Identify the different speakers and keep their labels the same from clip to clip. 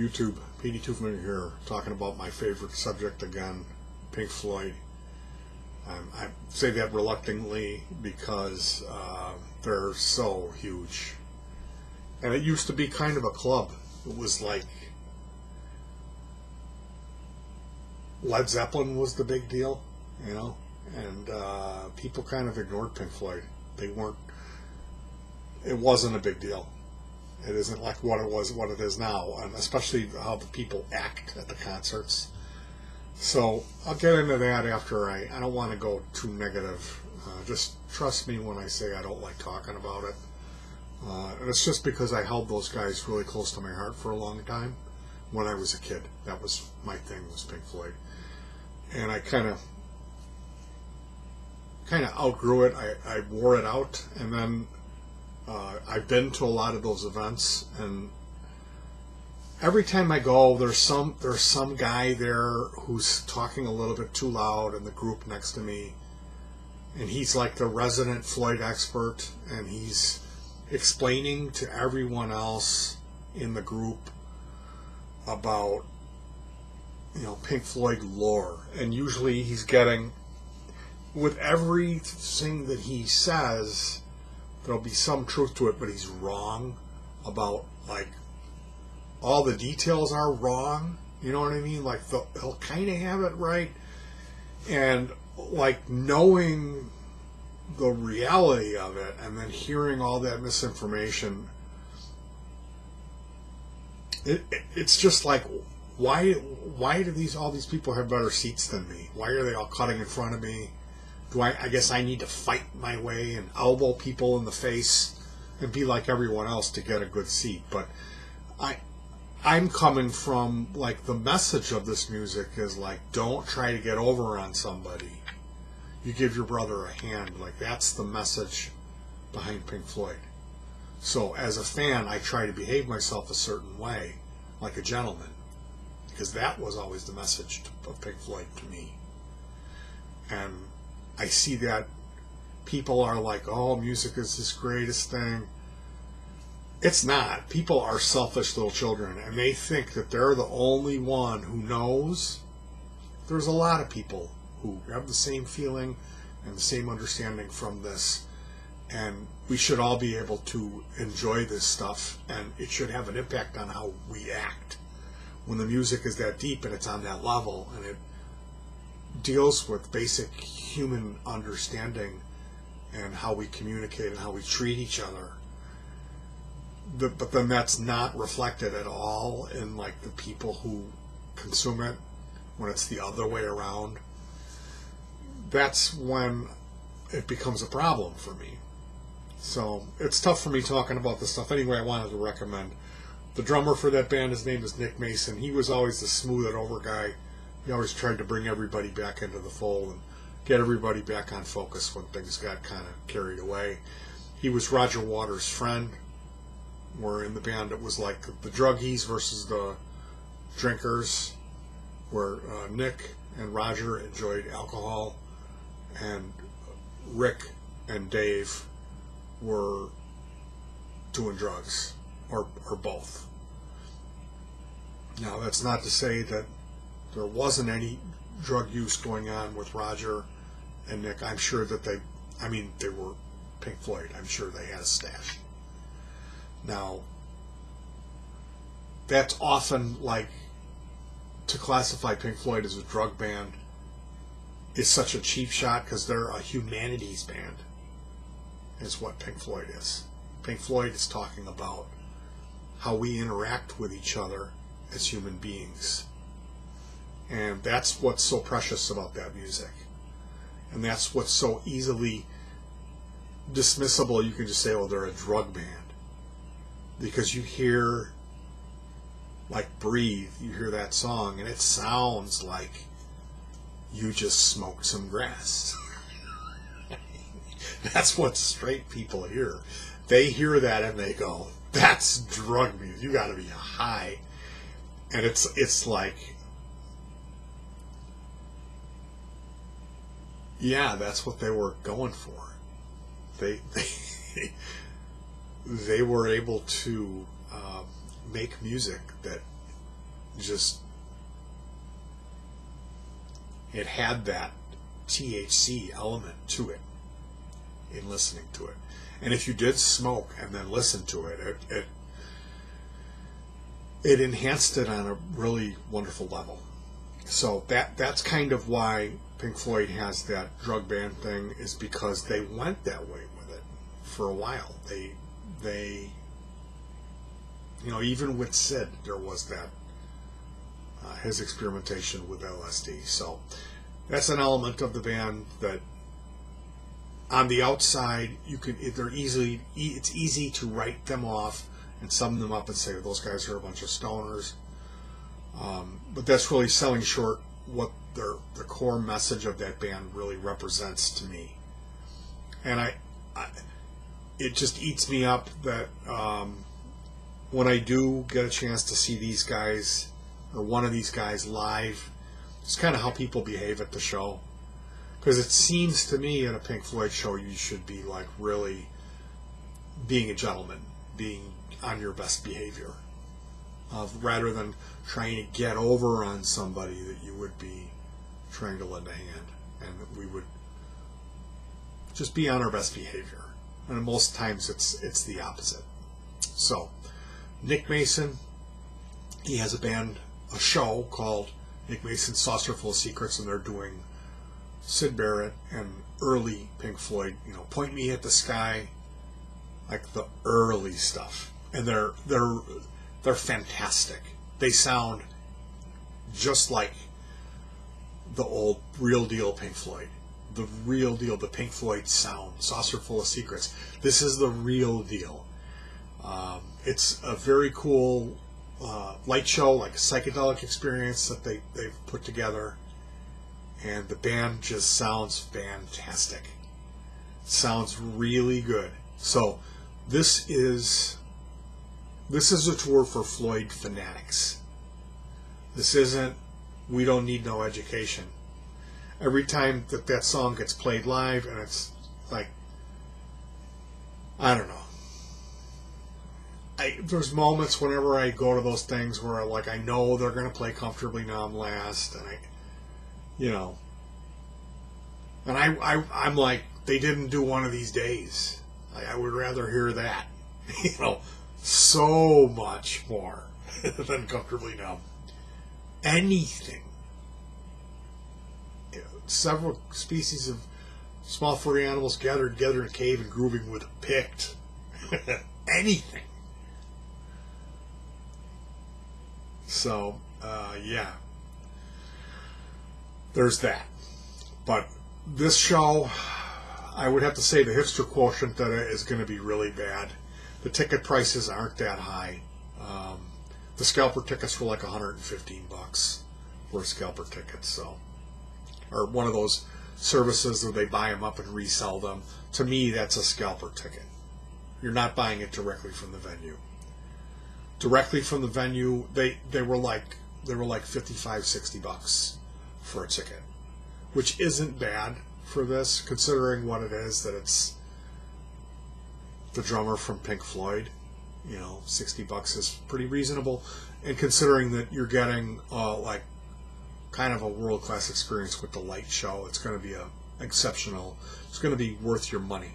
Speaker 1: YouTube, petey twofinger here, talking about my favorite subject again, Pink Floyd. I say that reluctantly because they're so huge. And it used to be kind of a club. It was like Led Zeppelin was the big deal, you know, and people kind of ignored Pink Floyd. It wasn't a big deal. It isn't like what it is now, and especially how the people act at the concerts. So I'll get into that after I don't want to go too negative. Just trust me when I say I don't like talking about it. And it's just because I held those guys really close to my heart for a long time. When I was a kid, that was my thing, was Pink Floyd. And I kind of outgrew it. I wore it out, and then I've been to a lot of those events, and every time I go, there's some guy there who's talking a little bit too loud in the group next to me, and he's like the resident Floyd expert, and he's explaining to everyone else in the group about, you know, Pink Floyd lore. And usually he's getting, with everything that he says, there'll be some truth to it, but he's wrong about, like, all the details are wrong. You know what I mean? Like, he'll kind of have it right. And, like, knowing the reality of it and then hearing all that misinformation, it's just like, why do all these people have better seats than me? Why are they all cutting in front of me? I guess I need to fight my way and elbow people in the face and be like everyone else to get a good seat. But I'm coming from, like, the message of this music is like, don't try to get over on somebody. You give your brother a hand. Like, that's the message behind Pink Floyd. So as a fan, I try to behave myself a certain way, like a gentleman, because that was always the message of Pink Floyd to me. And I see that people are like, oh, music is this greatest thing. It's not. People are selfish little children, and they think that they're the only one who knows. There's a lot of people who have the same feeling and the same understanding from this, and we should all be able to enjoy this stuff, and it should have an impact on how we act. When the music is that deep and it's on that level, and it deals with basic human understanding and how we communicate and how we treat each other, but then that's not reflected at all in, like, the people who consume it. When it's the other way around, that's when it becomes a problem for me. So it's tough for me talking about this stuff. Anyway, I wanted to recommend the drummer for that band. His name is Nick Mason. He was always the smooth it over guy. He always tried to bring everybody back into the fold and get everybody back on focus when things got kind of carried away. He was Roger Waters' friend. Where in the band it was like the druggies versus the drinkers, where Nick and Roger enjoyed alcohol, and Rick and Dave were doing drugs, or both. Now, that's not to say that there wasn't any drug use going on with Roger and Nick. I'm sure that they were Pink Floyd. I'm sure they had a stash. Now, that's often, like, to classify Pink Floyd as a drug band is such a cheap shot, because they're a humanities band, is what Pink Floyd is. Pink Floyd is talking about how we interact with each other as human beings. And that's what's so precious about that music. And that's what's so easily dismissible. You can just say, oh, they're a drug band. Because you hear, like, Breathe, you hear that song, and it sounds like you just smoked some grass. That's what straight people hear. They hear that and they go, that's drug music. You gotta be high. And it's like, yeah, that's what they were going for. They were able to make music that just, it had that THC element to it in listening to it. And if you did smoke and then listen to it, it enhanced it on a really wonderful level. So that's kind of why Pink Floyd has that drug ban thing, is because they went that way with it for a while. They you know, even with Sid, there was that his experimentation with LSD. So that's an element of the band that, on the outside, it's easy to write them off and sum them up and say those guys are a bunch of stoners. But that's really selling short what the core message of that band really represents to me. And it just eats me up that when I do get a chance to see these guys, or one of these guys live, it's kind of how people behave at the show. Because it seems to me at a Pink Floyd show you should be like really being a gentleman, being on your best behavior, rather than trying to get over on somebody, that you would be trying to lend a hand, and that we would just be on our best behavior. And most times it's the opposite. So Nick Mason, he has a show called Nick Mason's Saucerfull Secrets, and they're doing Syd Barrett and early Pink Floyd, you know, Point Me at the Sky, like the early stuff. And they're fantastic. They sound just like the old real deal Pink Floyd. The real deal, the Pink Floyd sound, Saucerfull of Secrets. This is the real deal. It's a very cool light show, like a psychedelic experience that they've put together. And the band just sounds fantastic. Sounds really good. So this is a tour for Floyd fanatics. This isn't We Don't Need No Education. Every time that song gets played live, and it's like, I don't know. There's moments whenever I go to those things where I know they're going to play Comfortably Numb last, and and I'm like, they didn't do One of These Days. I would rather hear that, so much more than Comfortably Numb. Anything. Several species of small furry animals gathered together in a cave and grooving with a pict. Anything. So, yeah. There's that. But this show, I would have to say the hipster quotient that is going to be really bad. The ticket prices aren't that high. The scalper tickets were like $115 for a scalper ticket, so, or one of those services where they buy them up and resell them. To me, that's a scalper ticket. You're not buying it directly from the venue. Directly from the venue, they were like $55-$60 for a ticket, which isn't bad for this, considering what it is, that it's the drummer from Pink Floyd. $60 is pretty reasonable, and considering that you're getting kind of a world-class experience with the light show, it's going to be exceptional. It's going to be worth your money.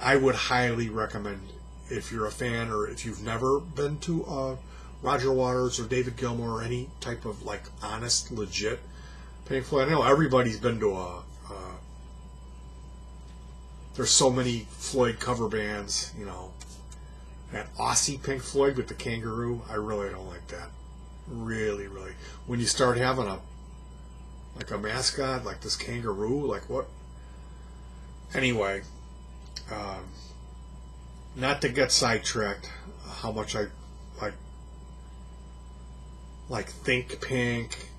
Speaker 1: I would highly recommend, if you're a fan, or if you've never been to Roger Waters or David Gilmour or any type of honest, legit Pink Floyd. I know everybody's been to there's so many Floyd cover bands, that Aussie Pink Floyd with the kangaroo, I really don't like that. Really, really. When you start having a mascot, like this kangaroo, what? Anyway, not to get sidetracked, how much I Think Pink,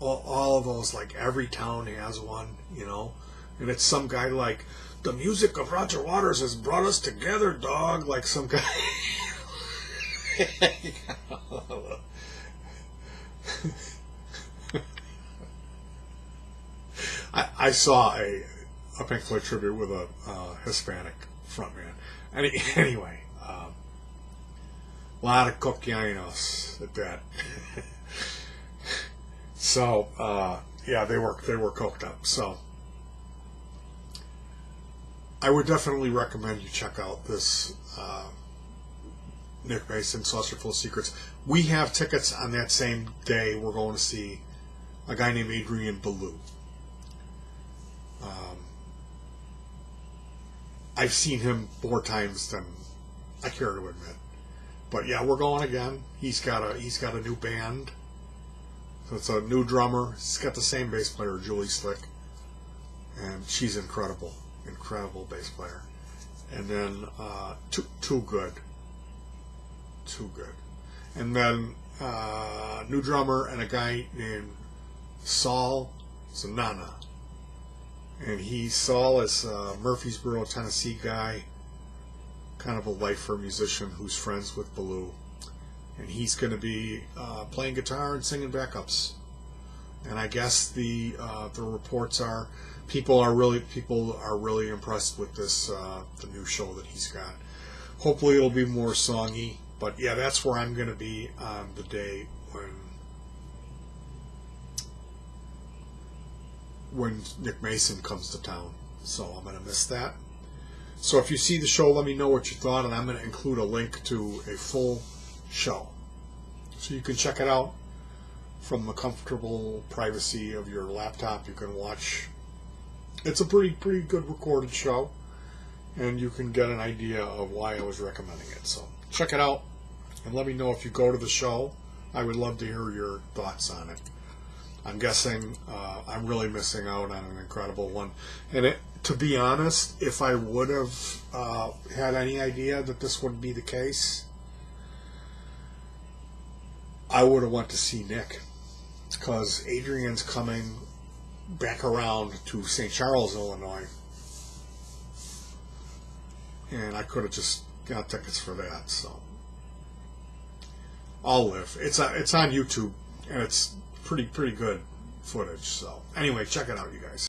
Speaker 1: all of those, every town has one, and it's some guy the music of Roger Waters has brought us together, dog, some guy. I saw a Pink Floyd tribute with a Hispanic frontman. Anyway, A lot of cocaínos at that. So, yeah, they were coked up. So, I would definitely recommend you check out this Nick Mason Saucerfull Secrets. We have tickets on that same day. We're going to see a guy named Adrian Ballou. I've seen him more times than I care to admit. But yeah, we're going again. He's got a new band. So it's a new drummer. He's got the same bass player, Julie Slick, and she's incredible bass player. And then too good. And then new drummer and a guy named Saul Zanana. And Saul is a Murfreesboro, Tennessee guy, kind of a lifer musician who's friends with Ballou. And he's going to be playing guitar and singing backups. And I guess the reports are people are really impressed with this the new show that he's got. Hopefully it'll be more songy. But yeah, that's where I'm going to be on the day when Nick Mason comes to town. So I'm going to miss that. So if you see the show, let me know what you thought, and I'm going to include a link to a full show, so you can check it out from the comfortable privacy of your laptop. You can watch. It's a pretty good recorded show, and you can get an idea of why I was recommending it. So check it out, and let me know if you go to the show. I would love to hear your thoughts on it. I'm guessing I'm really missing out on an incredible one. And to be honest, if I would have had any idea that this would be the case, I would have went to see Nick, because Adrian's coming back around to St. Charles, Illinois, and I could have just got tickets for that. So I'll live. It's on YouTube, and it's pretty good footage. So anyway, check it out, you guys.